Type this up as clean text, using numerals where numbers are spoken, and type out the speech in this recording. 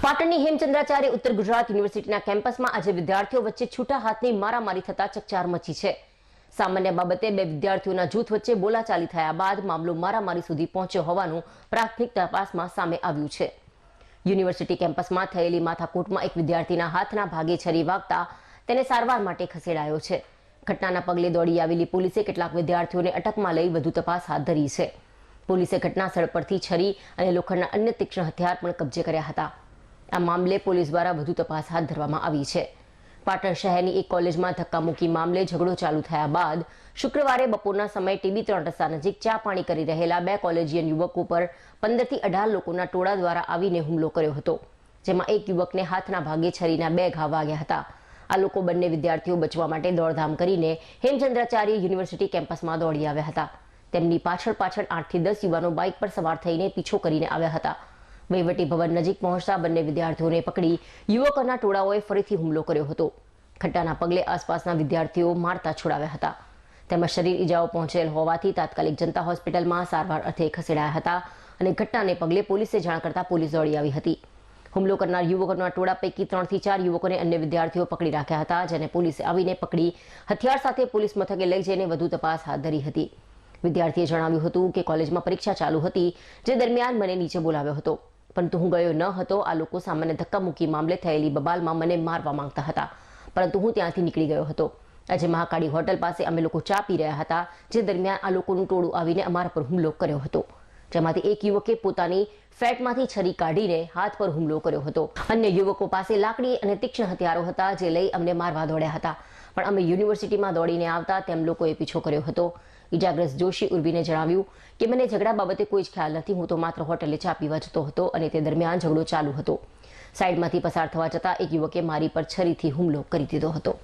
પાટણની હેમચંદ્રાચાર્ય ઉત્તર ગુજરાત યુનિવર્સિટીના કેમ્પસમાં આજે વિદ્યાર્થીઓ વચ્ચે છૂટા હાથની મારામારી થતા ચકચાર મચી છે. સામાન્ય બાબતે બે વિદ્યાર્થીઓના જૂથ વચ્ચે બોલાચાલી થયા બાદ મામલો મારામારી સુધી પહોંચ્યો હોવાનું પ્રાથમિક તપાસમાં સામે આવ્યું છે. યુનિવર્સિટી કેમ્પસમાં થયેલી માથાકૂટમાં એક વિદ્યાર્થીના હાથના ભાગે છરી વાગતા તેને સારવાર માટે ખસેડાયો છે. ઘટનાના પગલે દોડી આવેલી પોલીસે કેટલાક વિદ્યાર્થીઓને અટકમાં લઈ વધુ તપાસ હાથ ધરી છે. પોલીસે ઘટનાસ્થળ પરથી છરી અને લોખંડના અન્ય તીક્ષ્ણ હથિયાર પણ કબજે કર્યા હતા. આ મામલે પોલીસ દ્વારા વધુ તપાસ હાથ ધરવામાં આવી છે. પાટણ શહેરની એક કોલેજમાં ધક્કામુક્કી મામલે ઝઘડો ચાલુ થયા બાદ શુક્રવારે બપોરના સમયે TB3 રસ્તા નજીક ચા પાણી કરી રહેલા બે કોલેજિયન યુવકો પર 15 થી 18 લોકોના ટોળા દ્વારા આવીને હુમલો કર્યો હતો, જેમાં એક યુવકને હાથના ભાગે છરીના 2 ઘા વાગ્યા હતા. આ લોકો બંને વિદ્યાર્થીઓ બચવા માટે દોડધામ કરીને હેમચંદ્રાચાર્ય યુનિવર્સિટી કેમ્પસમાં દોડી આવ્યા હતા. તેમની પાછળ 8 થી 10 યુવાનો બાઇક પર સવાર થઈને પીછો કરીને આવ્યા હતા. વહીવટી ભવન નજીક પહોંચતા બંને વિદ્યાર્થીઓને પકડી યુવકોના ટોળાઓએ ફરીથી હુમલો કર્યો હતો. ઘટનાના પગલે આસપાસના વિદ્યાર્થીઓ મારતા છોડાવ્યા હતા. તેમાં શરીર ઈજાઓ પહોંચેલ હોવાથી તાત્કાલિક જનતા હોસ્પિટલમાં સારવાર અર્થે ખસેડાયા હતા અને ઘટનાને પગલે પોલીસે જાણ કરતા પોલીસ દોડી આવી હતી. હુમલો કરનાર યુવકોના ટોળા પૈકી 3 થી 4 યુવકોને અન્ય વિદ્યાર્થીઓ પકડી રાખ્યા હતા, જેને પોલીસે આવીને પકડી હથિયાર સાથે પોલીસ મથકે લઈ જઈને વધુ તપાસ હાથ ધરી હતી. વિદ્યાર્થીએ જણાવ્યું હતું કે કોલેજમાં પરીક્ષા ચાલુ હતી, જે દરમિયાન મને નીચે બોલાવ્યો હતો, પરંતુ હું ગયો ન હતો. આ લોકો સામાન્ય ધક્કામુક્કી મામલે થયેલી બબાલમાં મને મારવા માંગતા હતા, પરંતુ હું ત્યાંથી નીકળી ગયો હતો. આજે મહાકાળી હોટલ પાસે અમે લોકો ચા પી રહ્યા હતા, જે દરમિયાન આ લોકોનું ટોળું આવીને અમારા પર હુમલો કર્યો હતો, જેમાંથી એક યુવકે પોતાની ફેટમાંથી છરી કાઢીને હાથ પર હુમલો કર્યો હતો. અન્ય યુવકો પાસે લાકડી અને તીક્ષ્ણ હથિયારો હતા, જે લઈ અમને મારવા દોડ્યા હતા, પણ અમે યુનિવર્સિટીમાં દોડીને આવતા તેમ લોકોએ પીછો કર્યો હતો. ઇજાગ્રસ્ત જોશી ઉર્વીને જણાવ્યું કે મને ઝઘડા બાબતે કોઈ જ ખ્યાલ નથી. હું તો માત્ર હોટેલે ચા પીવા જતો હતો અને તે દરમિયાન ઝઘડો ચાલુ હતો. સાઈડમાંથી પસાર થવા જતાં એક યુવકે મારી પર છરીથી હુમલો કરી દીધો હતો.